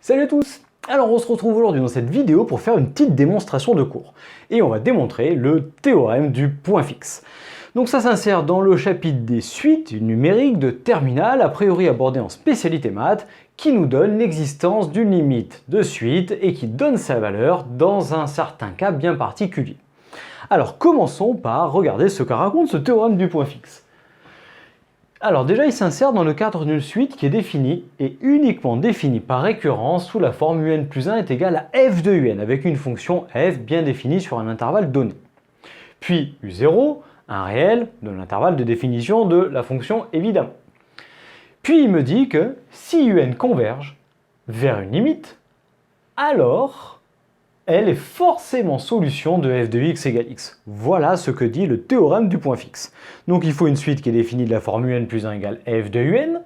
Salut à tous! Alors on se retrouve aujourd'hui dans cette vidéo pour faire une petite démonstration de cours. Et on va démontrer le théorème du point fixe. Donc ça s'insère dans le chapitre des suites numériques de terminale, a priori abordé en spécialité maths, qui nous donne l'existence d'une limite de suite et qui donne sa valeur dans un certain cas bien particulier. Alors commençons par regarder ce que raconte ce théorème du point fixe. Alors déjà, il s'insère dans le cadre d'une suite qui est définie et uniquement définie par récurrence sous la forme un plus 1 est égal à f de un avec une fonction f bien définie sur un intervalle donné. Puis u0, un réel de l'intervalle de définition de la fonction évidemment. Puis il me dit que si un converge vers une limite, alors elle est forcément solution de f de x égale x. Voilà ce que dit le théorème du point fixe. Donc il faut une suite qui est définie de la forme un plus 1 égale f de un.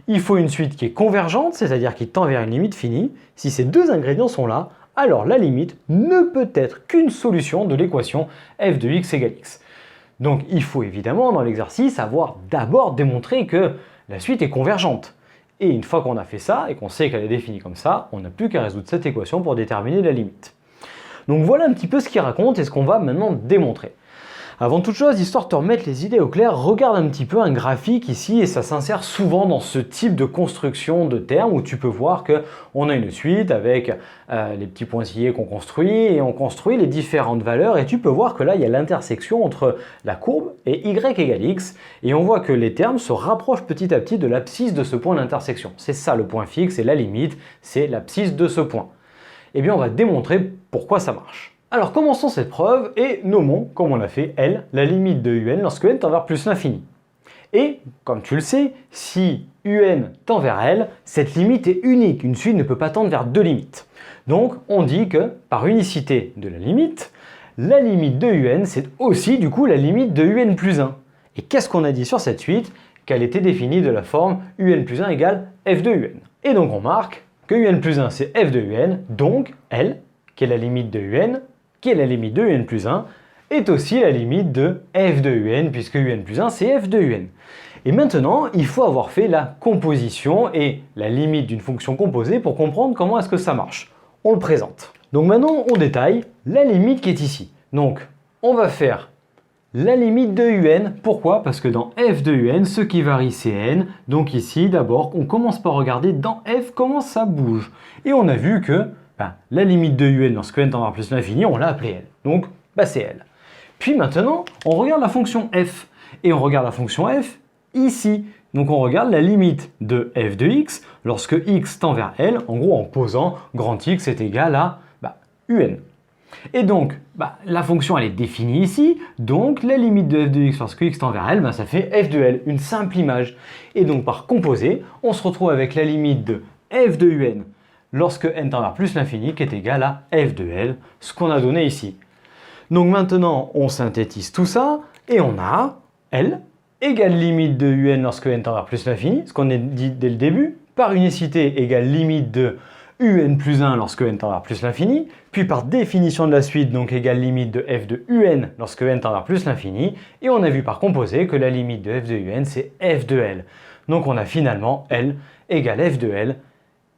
Il faut une suite qui est convergente, c'est-à-dire qui tend vers une limite finie. Si ces deux ingrédients sont là, alors la limite ne peut être qu'une solution de l'équation f de x égale x. Donc il faut évidemment dans l'exercice avoir d'abord démontré que la suite est convergente. Et une fois qu'on a fait ça et qu'on sait qu'elle est définie comme ça, on n'a plus qu'à résoudre cette équation pour déterminer la limite. Donc voilà un petit peu ce qu'il raconte et ce qu'on va maintenant démontrer. Avant toute chose, histoire de te remettre les idées au clair, regarde un petit peu un graphique ici et ça s'insère souvent dans ce type de construction de termes où tu peux voir qu'on a une suite avec les petits pointillés qu'on construit et on construit les différentes valeurs et tu peux voir que là il y a l'intersection entre la courbe et y égale x et on voit que les termes se rapprochent petit à petit de l'abscisse de ce point d'intersection. C'est ça le point fixe et la limite, c'est l'abscisse de ce point. Eh bien on va démontrer pourquoi ça marche. Alors commençons cette preuve et nommons, comme on l'a fait, L, la limite de un lorsque n tend vers plus l'infini. Et, comme tu le sais, si un tend vers L, cette limite est unique, une suite ne peut pas tendre vers deux limites. Donc on dit que, par unicité de la limite de un, c'est aussi du coup la limite de un plus 1. Et qu'est-ce qu'on a dit sur cette suite? Qu'elle était définie de la forme un plus 1 égale f de un. Et donc on marque que un plus 1 c'est f de un, donc L, qui est la limite de un, qui est la limite de un plus 1, est aussi la limite de f de un, puisque un plus 1 c'est f de un. Et maintenant, il faut avoir fait la composition et la limite d'une fonction composée pour comprendre comment est-ce que ça marche. On le présente. Donc maintenant, on détaille la limite qui est ici. Donc, on va faire la limite de un, pourquoi? Parce que dans f de un, ce qui varie c'est n. Donc ici, d'abord, on commence par regarder dans f comment ça bouge. Et on a vu que la limite de un lorsque n tend vers plus l'infini, on l'a appelée L. Donc, c'est L. Puis maintenant, on regarde la fonction f. Et on regarde la fonction f ici. Donc on regarde la limite de f de x lorsque x tend vers L, en gros en posant grand X est égal à un. Et donc, la fonction elle est définie ici, donc la limite de f de x lorsque x tend vers L, ça fait f de L, une simple image. Et donc par composé, on se retrouve avec la limite de f de un lorsque n tend vers plus l'infini qui est égal à f de L, ce qu'on a donné ici. Donc maintenant, on synthétise tout ça et on a L égale limite de un lorsque n tend vers plus l'infini, ce qu'on a dit dès le début, par unicité égale limite de un plus 1 lorsque n tend vers plus l'infini, puis par définition de la suite, donc égale limite de f de un lorsque n tend vers plus l'infini, et on a vu par composé que la limite de f de un c'est f de L. Donc on a finalement L égale f de L,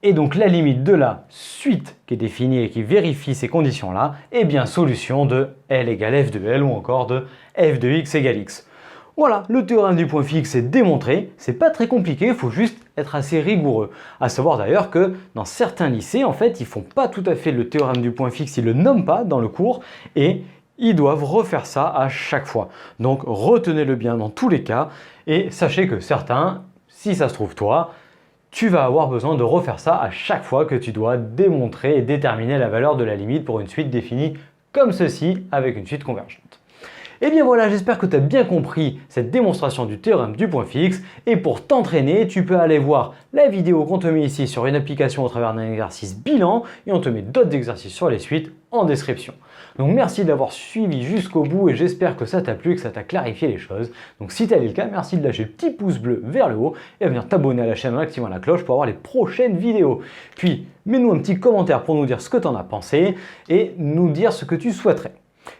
et donc la limite de la suite qui est définie et qui vérifie ces conditions-là est bien solution de L égale f de L ou encore de f de x égale x. Voilà, le théorème du point fixe est démontré, c'est pas très compliqué, il faut juste être assez rigoureux. À savoir d'ailleurs que dans certains lycées, en fait, ils font pas tout à fait le théorème du point fixe, ils le nomment pas dans le cours et ils doivent refaire ça à chaque fois. Donc retenez-le bien dans tous les cas et sachez que certains, si ça se trouve toi, tu vas avoir besoin de refaire ça à chaque fois que tu dois démontrer et déterminer la valeur de la limite pour une suite définie comme ceci avec une suite convergente. Et bien voilà, j'espère que tu as bien compris cette démonstration du théorème du point fixe et pour t'entraîner, tu peux aller voir la vidéo qu'on te met ici sur une application au travers d'un exercice bilan et on te met d'autres exercices sur les suites en description. Donc merci d'avoir suivi jusqu'au bout et j'espère que ça t'a plu et que ça t'a clarifié les choses. Donc si tel est le cas, merci de lâcher le petit pouce bleu vers le haut et à venir t'abonner à la chaîne en activant la cloche pour avoir les prochaines vidéos. Puis mets-nous un petit commentaire pour nous dire ce que tu en as pensé et nous dire ce que tu souhaiterais.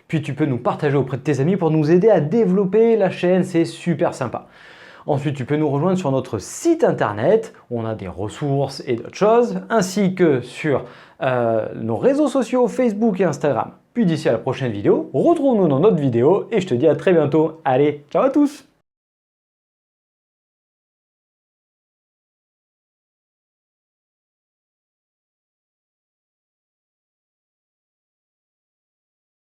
Puis tu peux nous partager auprès de tes amis pour nous aider à développer la chaîne, c'est super sympa. Ensuite, tu peux nous rejoindre sur notre site internet, où on a des ressources et d'autres choses, ainsi que sur nos réseaux sociaux Facebook et Instagram. Puis d'ici à la prochaine vidéo, retrouve-nous dans notre vidéo et je te dis à très bientôt. Allez, ciao à tous!